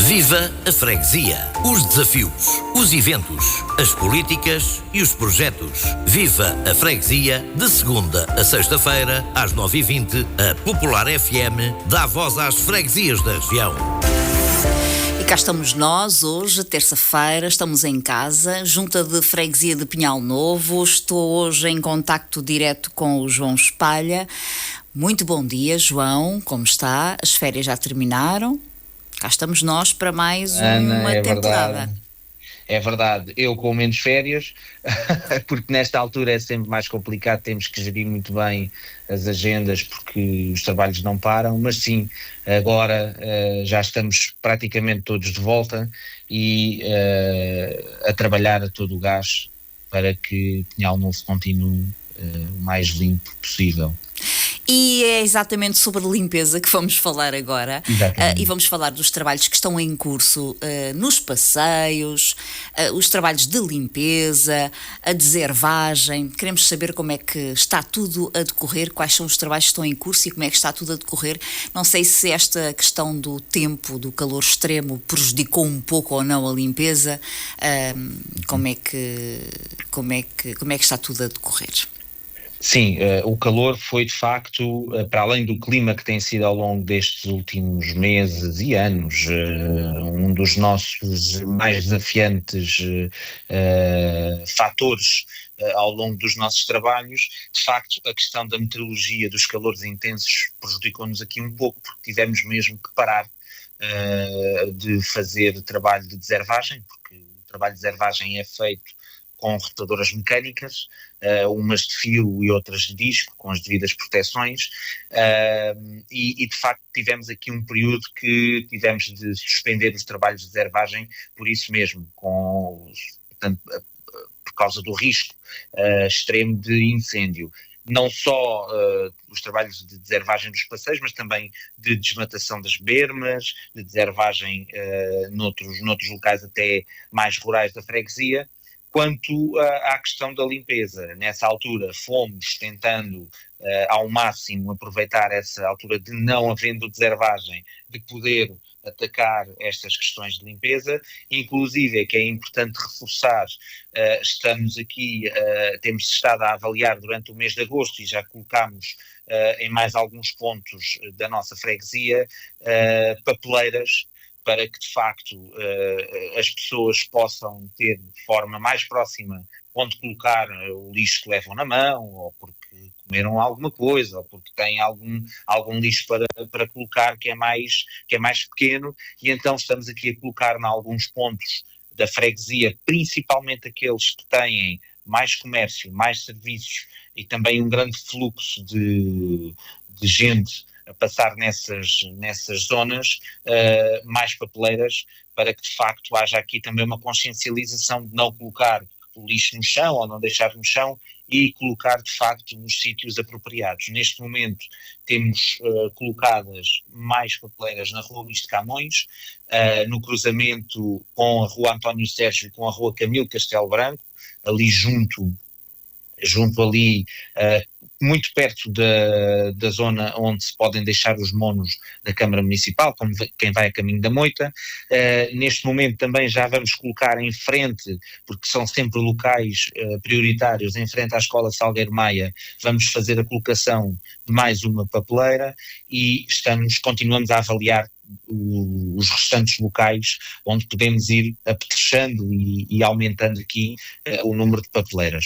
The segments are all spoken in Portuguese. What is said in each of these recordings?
Viva a freguesia! Os desafios, os eventos, as políticas e os projetos. Viva a freguesia, de segunda a sexta-feira, às 9h20, a Popular FM dá voz às freguesias da região. E cá estamos nós, hoje, terça-feira, estamos em casa, Junta de Freguesia de Pinhal Novo. Estou hoje em contacto direto com o João Espalha. Muito bom dia, João, como está? As férias já terminaram? Cá estamos nós para mais uma temporada. É verdade, eu com menos férias, porque nesta altura é sempre mais complicado, temos que gerir muito bem as agendas porque os trabalhos não param, mas sim, agora já estamos praticamente todos de volta e a trabalhar a todo o gás para que Pinhal Novo continue o mais limpo possível. E é exatamente sobre limpeza que vamos falar agora. E vamos falar dos trabalhos que estão em curso nos passeios, os trabalhos de limpeza, a deservagem. Queremos saber como é que está tudo a decorrer, quais são os trabalhos que estão em curso e como é que está tudo a decorrer. Não sei se esta questão do tempo, do calor extremo, prejudicou um pouco ou não a limpeza. Como é que está tudo a decorrer? Sim, o calor foi de facto, para além do clima que tem sido ao longo destes últimos meses e anos, um dos nossos mais desafiantes fatores ao longo dos nossos trabalhos. De facto, a questão da meteorologia, dos calores intensos, prejudicou-nos aqui um pouco, porque tivemos mesmo que parar de fazer trabalho de deservagem, porque o trabalho de deservagem é feito com rotadoras mecânicas, umas de fio e outras de disco, com as devidas proteções, e de facto tivemos aqui um período que tivemos de suspender os trabalhos de deservagem por isso mesmo, portanto, por causa do risco extremo de incêndio. Não só os trabalhos de deservagem dos passeios, mas também de desmatação das bermas, de deservagem noutros locais até mais rurais da freguesia. Quanto à questão da limpeza, nessa altura fomos tentando ao máximo aproveitar essa altura de não havendo deservagem, de poder atacar estas questões de limpeza, inclusive, que é importante reforçar, estamos aqui, temos estado a avaliar durante o mês de agosto e já colocámos em mais alguns pontos da nossa freguesia papeleiras, para que de facto as pessoas possam ter de forma mais próxima onde colocar o lixo que levam na mão, ou porque comeram alguma coisa, ou porque têm algum lixo para colocar que é mais pequeno, e então estamos aqui a colocar em alguns pontos da freguesia, principalmente aqueles que têm mais comércio, mais serviços e também um grande fluxo de gente a passar nessas zonas, mais papeleiras, para que de facto haja aqui também uma consciencialização de não colocar o lixo no chão ou não deixar no chão e colocar de facto nos sítios apropriados. Neste momento temos colocadas mais papeleiras na Rua Luís de Camões, no cruzamento com a Rua António Sérgio e com a Rua Camilo Castelo Branco, ali junto ali, muito perto da zona onde se podem deixar os monos da Câmara Municipal, como quem vai a caminho da Moita. Neste momento também já vamos colocar em frente, porque são sempre locais prioritários, em frente à Escola Salgueiro Maia, vamos fazer a colocação de mais uma papeleira e continuamos a avaliar os restantes locais onde podemos ir apetrechando e aumentando aqui o número de papeleiras.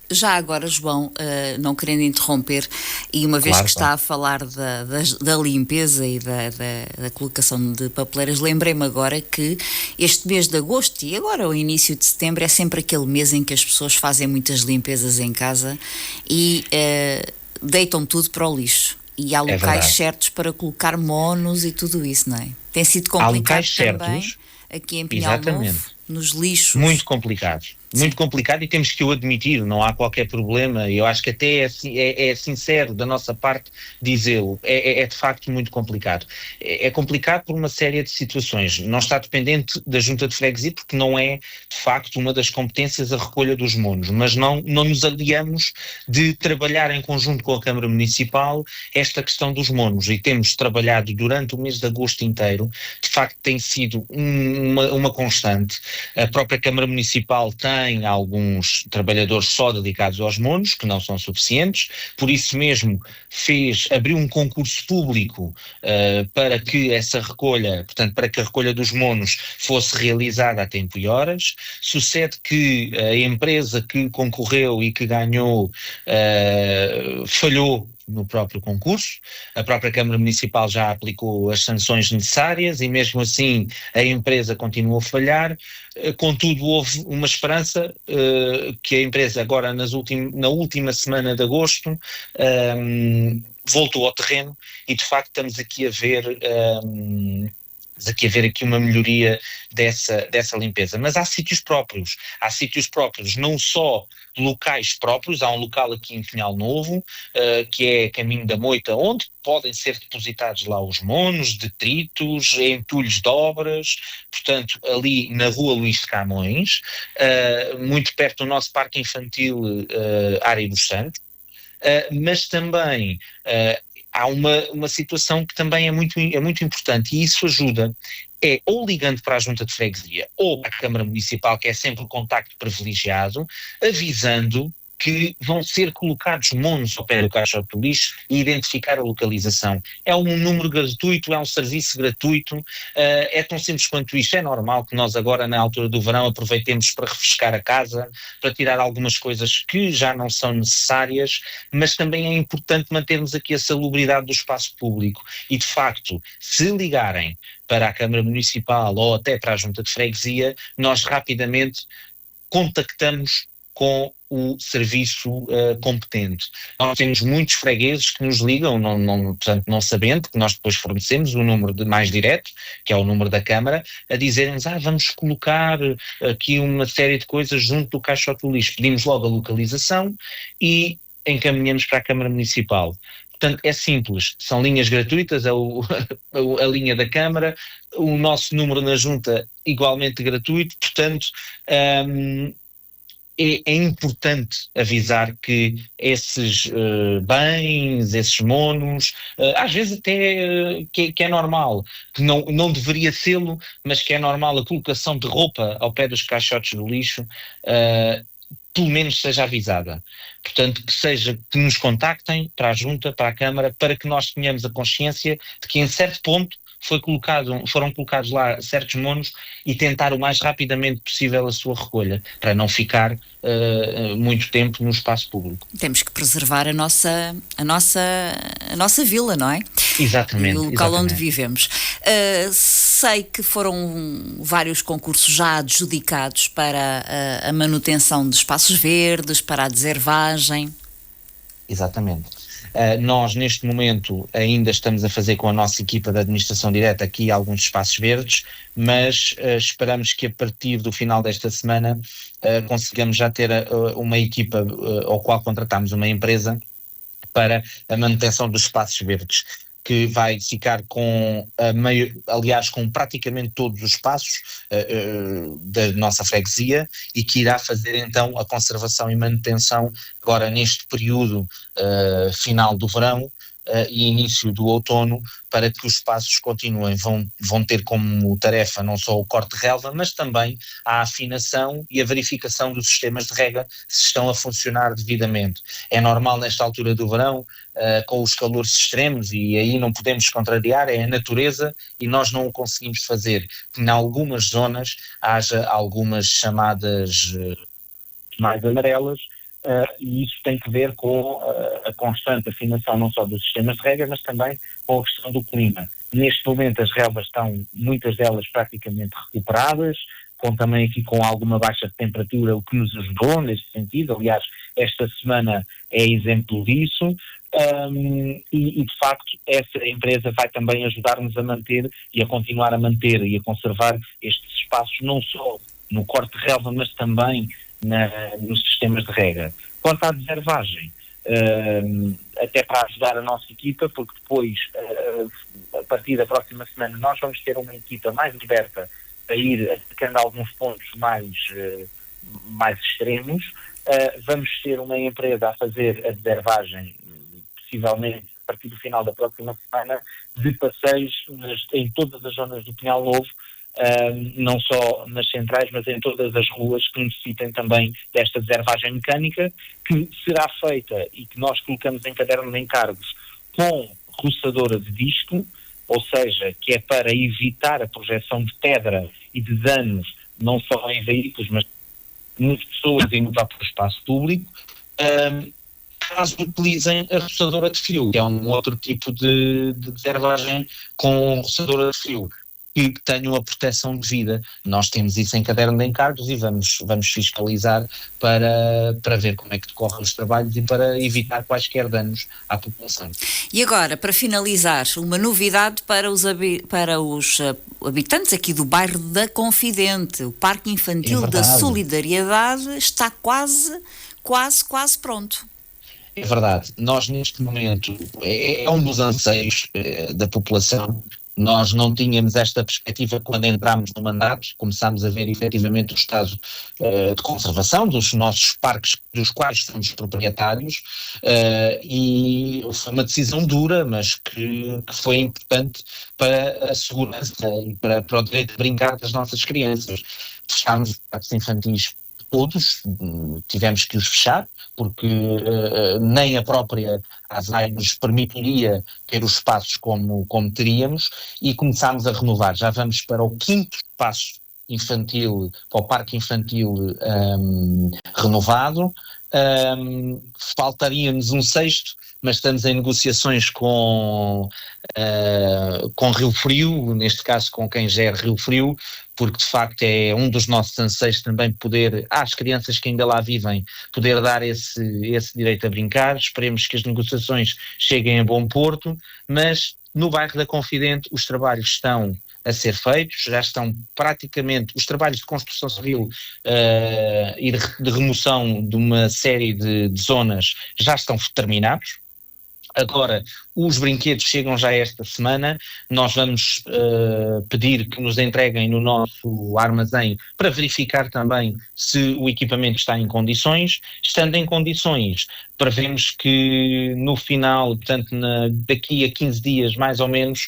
Já agora, João, não querendo interromper, e uma vez que está a falar da limpeza e da colocação de papeleiras, lembrei-me agora que este mês de agosto e agora o início de setembro é sempre aquele mês em que as pessoas fazem muitas limpezas em casa e deitam tudo para o lixo. E há locais certos para colocar monos e tudo isso, não é? Tem sido complicado também aqui em Pinhal Novo, nos lixos. Muito complicados. muito complicado, e temos que o admitir, não há qualquer problema. Eu acho que até é sincero da nossa parte dizê-lo. É de facto muito complicado. É complicado por uma série de situações. Não está dependente da Junta de Freguesia, porque não é de facto uma das competências a recolha dos monos, mas não nos aliamos de trabalhar em conjunto com a Câmara Municipal esta questão dos monos, e temos trabalhado durante o mês de agosto inteiro. De facto tem sido uma constante. A própria Câmara Municipal tem alguns trabalhadores só dedicados aos monos, que não são suficientes, por isso mesmo abriu um concurso público para que essa recolha, portanto, para que a recolha dos monos fosse realizada a tempo e horas. Sucede que a empresa que concorreu e que ganhou falhou no próprio concurso. A própria Câmara Municipal já aplicou as sanções necessárias e mesmo assim a empresa continuou a falhar. Contudo, houve uma esperança que a empresa agora na última semana de agosto voltou ao terreno, e de facto estamos aqui a ver aqui uma melhoria dessa limpeza. Mas há sítios próprios, não só locais próprios. Há um local aqui em Pinhal Novo, que é Caminho da Moita, onde podem ser depositados lá os monos, detritos, entulhos de obras, portanto ali na rua Luís de Camões, muito perto do nosso parque infantil Área dos Santos. Mas também há uma situação que também é muito importante, e isso ajuda, ou ligando para a Junta de Freguesia ou para a Câmara Municipal, que é sempre o contacto privilegiado, avisando que vão ser colocados monos ao pé do caixote do lixo e identificar a localização. É um número gratuito, é um serviço gratuito, é tão simples quanto isto. É normal que nós agora, na altura do verão, aproveitemos para refrescar a casa, para tirar algumas coisas que já não são necessárias, mas também é importante mantermos aqui a salubridade do espaço público. E, de facto, se ligarem para a Câmara Municipal ou até para a Junta de Freguesia, nós rapidamente contactamos com o serviço competente. Nós temos muitos fregueses que nos ligam, portanto não sabendo, porque nós depois fornecemos o número mais direto, que é o número da Câmara, a dizerem-nos, vamos colocar aqui uma série de coisas junto do caixote do lixo. Pedimos logo a localização e encaminhamos para a Câmara Municipal. Portanto, é simples, são linhas gratuitas, a linha da Câmara, o nosso número na Junta igualmente gratuito, portanto é importante avisar que esses bens, esses monos, às vezes até que é normal, que não deveria sê-lo, mas que é normal a colocação de roupa ao pé dos caixotes do lixo, pelo menos seja avisada. Portanto, que nos contactem para a Junta, para a Câmara, para que nós tenhamos a consciência de que em certo ponto foram colocados lá certos monos, e tentar o mais rapidamente possível a sua recolha, para não ficar muito tempo no espaço público. Temos que preservar a nossa vila, não é? Exatamente. O local onde vivemos. Sei que foram vários concursos já adjudicados para a manutenção de espaços verdes, para a deservagem. Exatamente. Nós, neste momento, ainda estamos a fazer com a nossa equipa de administração direta aqui alguns espaços verdes, mas esperamos que a partir do final desta semana consigamos já ter uma equipa ao qual contratamos uma empresa para a manutenção dos espaços verdes, que vai ficar com praticamente todos os espaços da nossa freguesia, e que irá fazer então a conservação e manutenção agora neste período final do verão e início do outono, para que os espaços continuem. Vão ter como tarefa não só o corte de relva, mas também a afinação e a verificação dos sistemas de rega, se estão a funcionar devidamente. É normal nesta altura do verão, com os calores extremos, e aí não podemos contrariar, é a natureza, e nós não o conseguimos fazer, que em algumas zonas haja algumas chamadas mais amarelas, e isso tem que ver com a constante afinação não só dos sistemas de rega, mas também com a questão do clima. Neste momento as relvas estão, muitas delas, praticamente recuperadas, também aqui com alguma baixa de temperatura, o que nos ajudou neste sentido. Aliás, esta semana é exemplo disso, e de facto essa empresa vai também ajudar-nos a manter e a continuar a manter e a conservar estes espaços, não só no corte de relva, mas também nos sistemas de rega. Quanto à deservagem, até para ajudar a nossa equipa, porque depois, a partir da próxima semana, nós vamos ter uma equipa mais liberta a ir atacando alguns pontos mais extremos. Vamos ter uma empresa a fazer a deservagem, possivelmente a partir do final da próxima semana, de passeios em todas as zonas do Pinhal Novo, não só nas centrais, mas em todas as ruas que necessitem também desta deservagem mecânica, que será feita e que nós colocamos em caderno de encargos com roçadora de disco, ou seja, que é para evitar a projeção de pedra e de danos, não só em veículos, mas nas pessoas e no próprio espaço público, caso utilizem a roçadora de fio, que é um outro tipo de deservagem com roçadora de fio, que tenham a proteção devida. Nós temos isso em caderno de encargos e vamos fiscalizar para ver como é que decorrem os trabalhos e para evitar quaisquer danos à população. E agora, para finalizar, uma novidade para os habitantes aqui do bairro da Confidente. O Parque Infantil da Solidariedade está quase pronto. É verdade. Nós, neste momento, é um dos anseios da população. Nós não tínhamos esta perspectiva quando entramos no mandato, começámos a ver efetivamente o estado de conservação dos nossos parques, dos quais somos proprietários, e foi uma decisão dura, mas que foi importante para a segurança e para o direito de brincar das nossas crianças. Fechámos os parques infantis todos, tivemos que os fechar, porque nem a própria ASAI nos permitiria ter os espaços como teríamos, e começámos a renovar. Já vamos para o 5º espaço infantil, para o parque infantil renovado. Faltaria-nos um 6º, mas estamos em negociações com Rio Frio, neste caso com quem gera Rio Frio, porque de facto é um dos nossos anseios também poder, às crianças que ainda lá vivem, poder dar esse direito a brincar. Esperemos que as negociações cheguem a bom porto, mas no bairro da Confidente os trabalhos estão a ser feitos, já estão praticamente, os trabalhos de construção civil e de remoção de uma série de zonas já estão terminados. Agora, os brinquedos chegam já esta semana, nós vamos pedir que nos entreguem no nosso armazém para verificar também se o equipamento está em condições. Estando em condições, prevemos que no final, portanto daqui a 15 dias mais ou menos,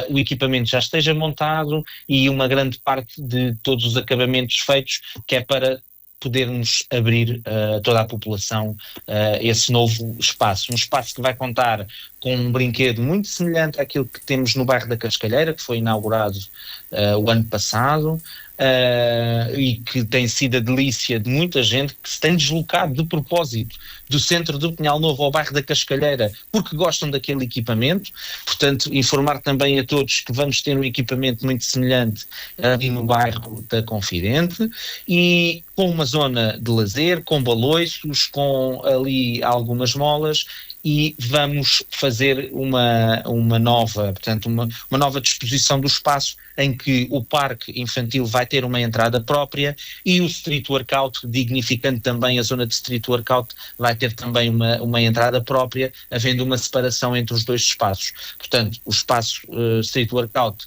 o equipamento já esteja montado e uma grande parte de todos os acabamentos feitos, que é para podermos abrir a toda a população esse novo espaço. Um espaço que vai contar com um brinquedo muito semelhante àquilo que temos no bairro da Cascalheira, que foi inaugurado o ano passado, e que tem sido a delícia de muita gente que se tem deslocado de propósito do centro do Pinhal Novo ao bairro da Cascalheira porque gostam daquele equipamento. Portanto, informar também a todos que vamos ter um equipamento muito semelhante ali no bairro da Confidente, e com uma zona de lazer, com baloiços, com ali algumas molas, e vamos fazer uma nova disposição do espaço em que o parque infantil vai ter uma entrada própria e o street workout, dignificando também a zona de street workout, vai ter também uma entrada própria, havendo uma separação entre os dois espaços. Portanto, o espaço street workout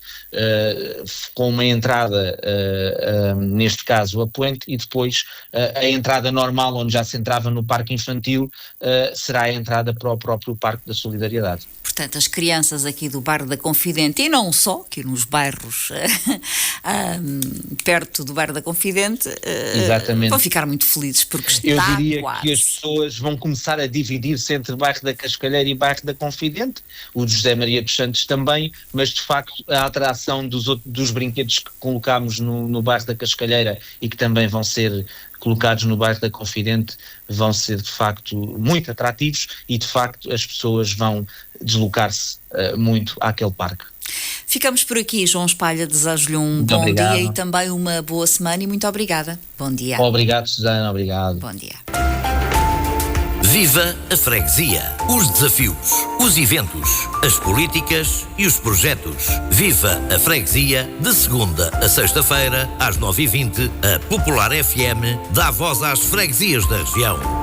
com uma entrada, neste caso a poente, e depois a entrada normal, onde já se entrava no parque infantil, será a entrada para o próprio Parque da Solidariedade. Portanto, as crianças aqui do bairro da Confidente, e não só, aqui nos bairros perto do bairro da Confidente, vão ficar muito felizes, porque está quase. Eu diria que as pessoas vão começar a dividir-se entre o bairro da Cascalheira e o bairro da Confidente, o de José Maria dos Santos também, mas de facto a atração dos brinquedos que colocámos no bairro da Cascalheira e que também vão ser colocados no bairro da Confidente vão ser de facto muito atrativos, e de facto as pessoas vão deslocar-se muito àquele parque. Ficamos por aqui, João Espalha, desejo-lhe um bom dia e também uma boa semana, e muito obrigada. Bom dia. Obrigado, Susana, obrigado. Bom dia. Viva a freguesia! Os desafios, os eventos, as políticas e os projetos. Viva a freguesia, de segunda a sexta-feira, às 9h20, a Popular FM dá voz às freguesias da região.